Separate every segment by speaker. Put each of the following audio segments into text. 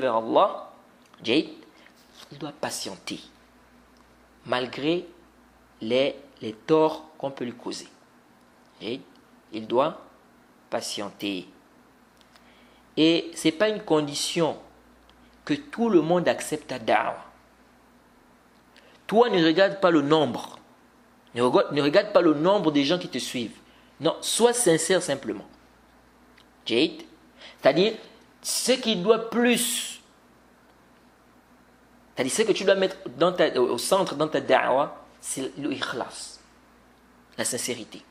Speaker 1: vers Allah, il doit patienter, malgré les torts qu'on peut lui causer. Il doit patienter. Et ce n'est pas une condition que tout le monde accepte ta da'wah. Toi, ne regarde pas le nombre. Ne regarde pas le nombre des gens qui te suivent. Non, sois sincère simplement. C'est-à-dire, ce qui doit plus, c'est-à-dire ce que tu dois mettre au centre dans ta da'wah, c'est l'ikhlas, la sincérité.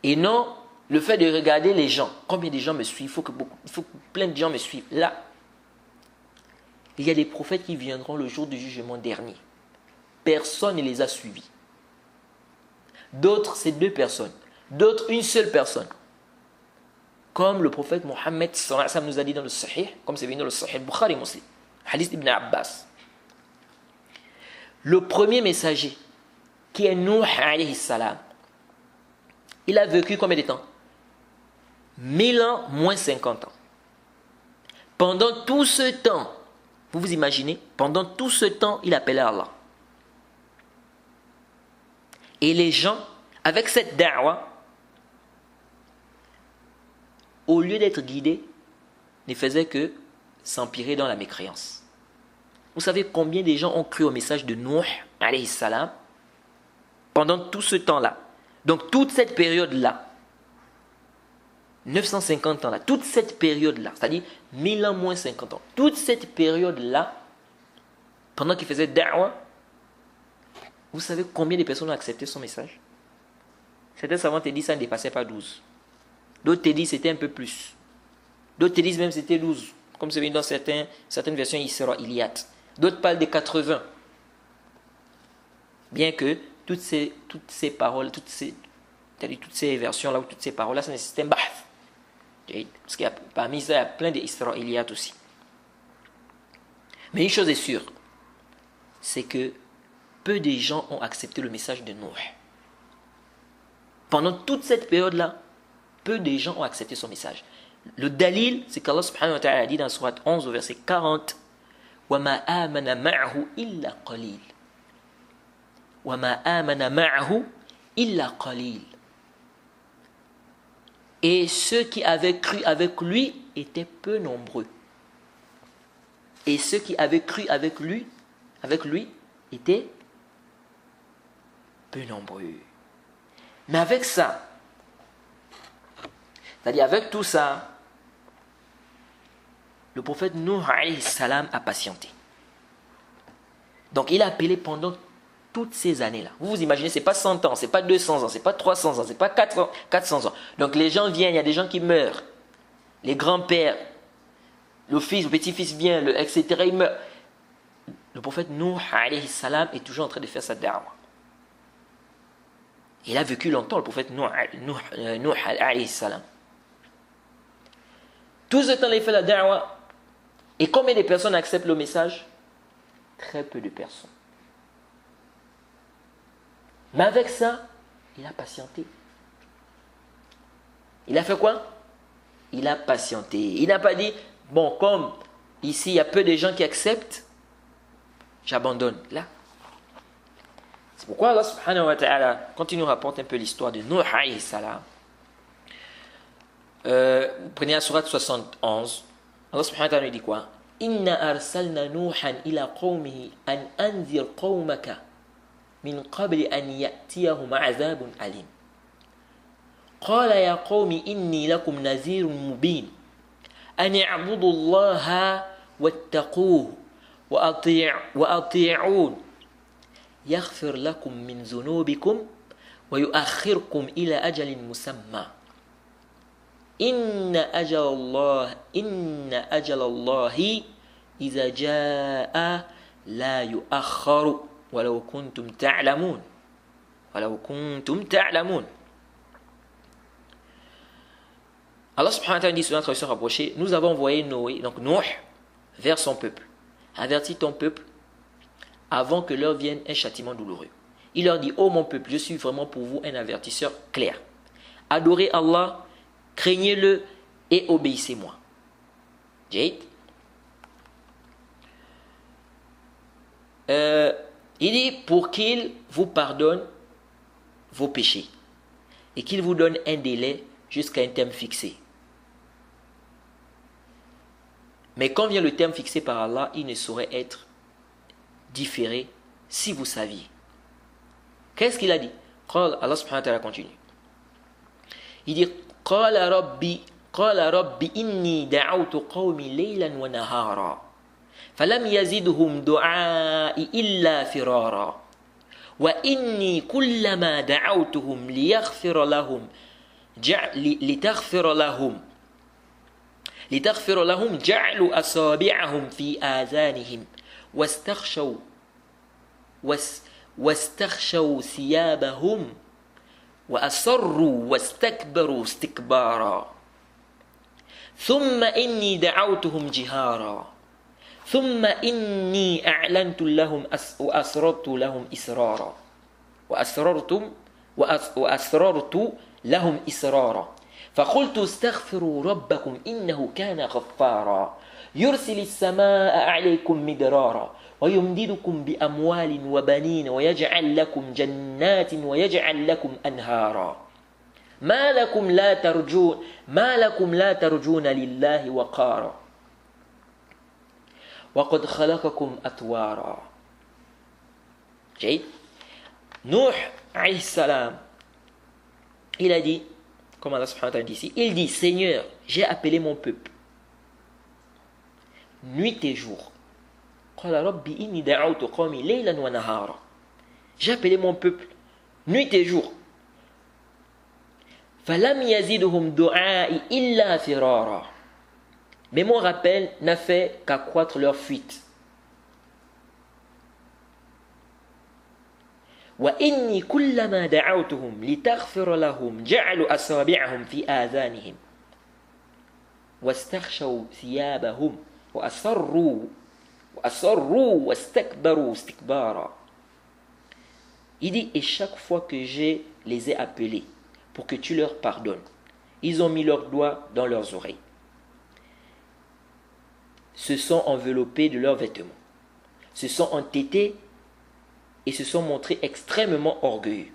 Speaker 1: Et non le fait de regarder les gens. Combien de gens me suivent? Il faut que plein de gens me suivent. Là, il y a des prophètes qui viendront le jour du jugement dernier. Personne ne les a suivis. D'autres, c'est 2 personnes. D'autres, une seule personne. Comme le prophète Mohammed sallallahu alayhi wa sallam nous a dit dans le Sahih, comme c'est venu dans le Sahih Bukhari Muslim, hadith d'Ibn Abbas. Le premier messager, qui est Nuh alayhi salam, il a vécu combien de temps? 1000 ans moins 50 ans. Pendant tout ce temps, vous vous imaginez, pendant tout ce temps, il appelait Allah. Et les gens, avec cette da'wah, au lieu d'être guidés, ne faisaient que s'empirer dans la mécréance. Vous savez combien de gens ont cru au message de Nuh alayhi salam pendant tout ce temps-là? Donc toute cette période-là, 950 ans là, toute cette période-là, c'est-à-dire 1000 ans moins 50 ans, toute cette période-là, pendant qu'il faisait da'wah, vous savez combien de personnes ont accepté son message? Certains savants te disent ça ne dépassait pas 12. D'autres te disent c'était un peu plus. D'autres te disent même c'était 12, comme c'est venu dans certaines versions israéliates. D'autres parlent de 80. Bien que toutes ces paroles, toutes ces versions-là, ou toutes ces paroles-là, c'est un système bahth. Parce qu'il y a, parmi ça, il y a plein d'israéliates aussi. Mais une chose est sûre, c'est que peu de gens ont accepté le message de Nuh. Pendant toute cette période-là, peu de gens ont accepté son message. Le dalil, c'est qu'Allah subhanahu wa ta'ala a dit dans Surat 11 au verset 40, وَمَا آمَنَ مَعْهُ إِلَّا قَلِيلٌ وَمَا آمَنَ مَعْهُ إِلَّا قَلِيلٌ. Et ceux qui avaient cru avec lui étaient peu nombreux. Et ceux qui avaient cru avec lui étaient peu nombreux. Mais avec ça, c'est-à-dire avec tout ça, le prophète Nuh alayhi salam a patienté. Donc il a appelé pendant toutes ces années-là. Vous vous imaginez, ce n'est pas 100 ans, ce n'est pas 200 ans, ce n'est pas 300 ans, ce n'est pas 400 ans. Donc les gens viennent, il y a des gens qui meurent. Les grands-pères, le fils, le petit-fils vient, etc. Il meurt. Le prophète Nuh alayhi salam est toujours en train de faire sa da'wah. Il a vécu longtemps, le prophète Nuh alayhi salam. Tout ce temps, il fait la da'wah. Et combien de personnes acceptent le message? Très peu de personnes. Mais avec ça, il a patienté. Il a fait quoi? Il a patienté. Il n'a pas dit, bon, comme ici, il y a peu de gens qui acceptent, j'abandonne. Là. C'est pourquoi Allah subhanahu wa ta'ala, quand il nous rapporte un peu l'histoire de Nuh alayhi salam, prenez la sourate 71, Allah subhanahu wa ta'ala nous dit quoi? Inna arsalna Nuhan ila qawmihi an anzir qawmaka min qabli an ya'tiyahum azabun alim. Qala ya qawmi inni lakum nazirun mubin an i'budu allaha wattaquhu wa ati'un yaghfir lakum min dhunubikum wa yu'akhirkum ila ajalin musamma. Inna ajalallahi iza jaa la yu'akhkharu walau kuntum ta'lamun. Walau kuntum ta'lamun. Allah subhanahu wa ta'ala dit sur notre traduction rapprochée, nous avons envoyé Noé, donc Nuh, vers son peuple. Avertis ton peuple avant que leur vienne un châtiment douloureux. Il leur dit, ô mon peuple, je suis vraiment pour vous un avertisseur clair. Adorez Allah, craignez-le et obéissez-moi. Il dit pour qu'il vous pardonne vos péchés et qu'il vous donne un délai jusqu'à un terme fixé. Mais quand vient le terme fixé par Allah, il ne saurait être différé si vous saviez. Qu'est-ce qu'il a dit? Allah subhanahu wa ta'ala continue. Il dit قال ربي إني دعوت قومي ليلا ونهارا فلم يزدهم دعائي إلا فرارا وإني كلما دعوتهم لتغفر لهم جعلوا أصابعهم في آذانهم واستغشوا ثيابهم وأصروا واستكبروا استكبارا ثم إني دعوتهم جهارا ثم إني أعلنت لهم وأسررت لهم إسرارا وأسررت لهم إسرارا فقلت استغفروا ربكم إنه كان غفارا يرسل السماء عليكم مدرارا ويمددكم بأموال وبنين ويجعل لكم جنات ويجعل لكم أنهارا ما لكم لا ترجون لله وقارا وقد خلقكم أطوارا. Nuh alayhi salam, il a dit, comme Allah subhanahu wa ta'ala dit ici, il dit Seigneur, j'ai appelé mon peuple nuit et jour. J'ai appelé mon peuple nuit et jour. Mais mon rappel n'a fait qu'accroître leur fuite. وإني كلما دعوتهم لتغفر لهم جعلوا أصابعهم في آذانهم واستغشوا ثيابهم وأصروا واستكبروا استكبارا. Il dit, et chaque fois que je les ai appelés pour que tu leur pardonnes, ils ont mis leurs doigts dans leurs oreilles, se sont enveloppés de leurs vêtements, se sont entêtés et se sont montrés extrêmement orgueilleux.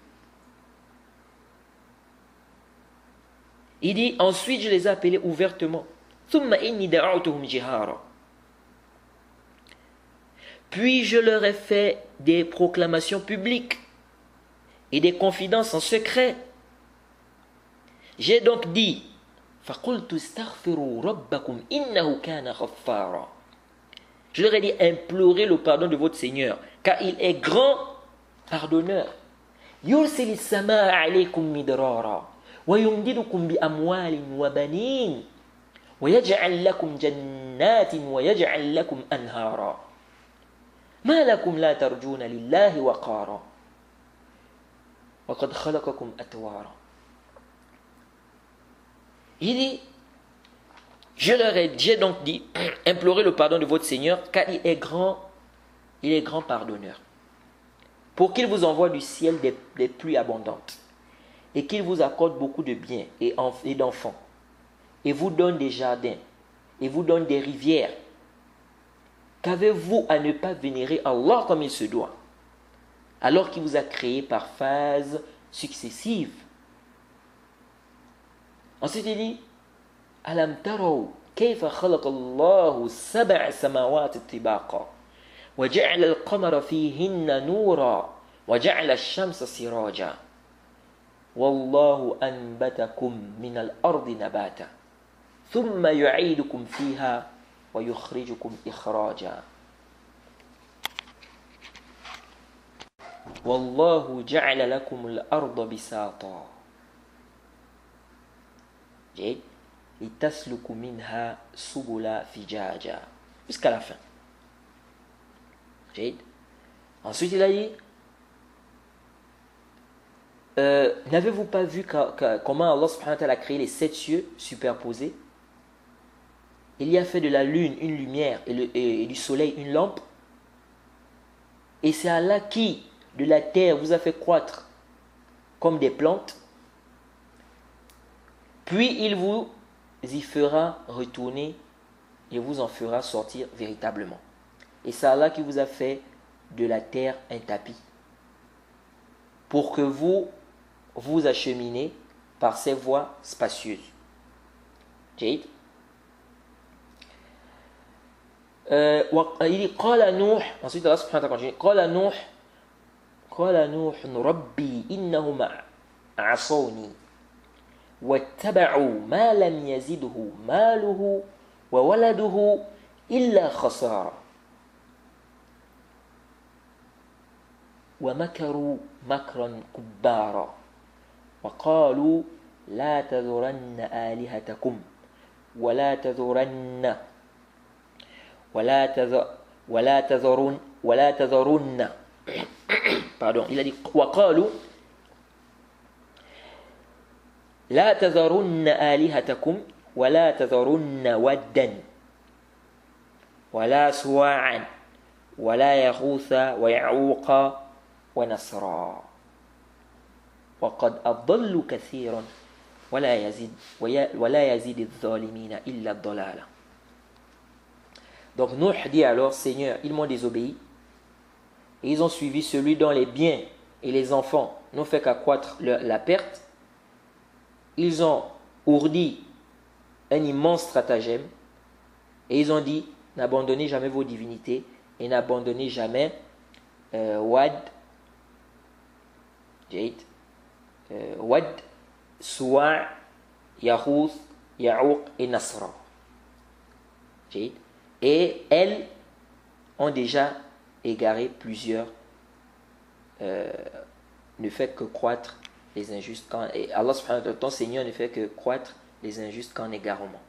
Speaker 1: Il dit, ensuite je les ai appelés ouvertement. Puis je leur ai fait des proclamations publiques et des confidences en secret. J'ai donc dit, je leur ai dit, implorez le pardon de votre Seigneur, car il est grand pardonneur. يرسل السماء عليكم مدرارا ويمددكم بأموال وبنين ويجعل لكم جنات ويجعل لكم أنهارا ما لكم لا ترجون لله وقارا وقد خلقكم أطوارا. Il dit, j'ai donc dit, implorez le pardon de votre Seigneur, car il est grand pardonneur, pour qu'il vous envoie du ciel des pluies abondantes, et qu'il vous accorde beaucoup de biens et d'enfants, et vous donne des jardins, et vous donne des rivières. Qu'avez-vous à ne pas vénérer Allah comme il se doit, alors qu'il vous a créé par phases successives? Ensuite il dit, Alam taraw kayfa khalaqa Allahu sab'a samawati tibaqa wa ja'ala al-qamara fihinna nura wa ja'ala ash-shamsa siraja wallahu anbatakum min al-ardi nabata thumma yu'idukum fiha wa yukhrijukum ikhraja wallahu ja'ala lakum al-arda bisata. لِتَسْلُكُ مِنْهَا سُبُلَ فِجَاجًا jusqu'à la fin. Ensuite il a dit, n'avez-vous pas vu comment Allah subhanahu wa ta'ala a créé les 7 cieux superposés? Il y a fait de la lune une lumière et du soleil une lampe. Et c'est Allah qui de la terre vous a fait croître comme des plantes, puis il vous y fera retourner et vous en fera sortir véritablement. Et c'est Allah qui vous a fait de la terre un tapis, pour que vous vous acheminez par ces voies spacieuses. جيد. il dit قال نوح, ensuite Allah subhanahu wa ta'ala continue, قال نوح ربي إنهم عصوني واتبعوا ما لم يزده ماله وولده إلا خسارة ومكروا مكرا كبارا وقالوا لا تذرن آلهتكم ولا تذرن pardon, il a dit وقالوا لا تذرن آلهتكم ولا تذرن ودا ولا سواعا ولا يغوث ويعوق ونسرا وقد أضلوا كثيرا ولا يزيد الظالمين إلا الضلال. Donc Nuh dit alors, Seigneur, ils m'ont désobéi et ils ont suivi celui dont les biens et les enfants n'ont fait qu'accroître la perte. Ils ont ourdi un immense stratagème et ils ont dit, n'abandonnez jamais vos divinités et n'abandonnez jamais Wad, Suwa', Yahouth, Ya'ouq et Nasra. Et elles ont déjà égaré plusieurs, ne fait que croître les injustes, et Allah subhanahu wa ta'ala, ton Seigneur ne fait que croître les injustes qu'en égarement.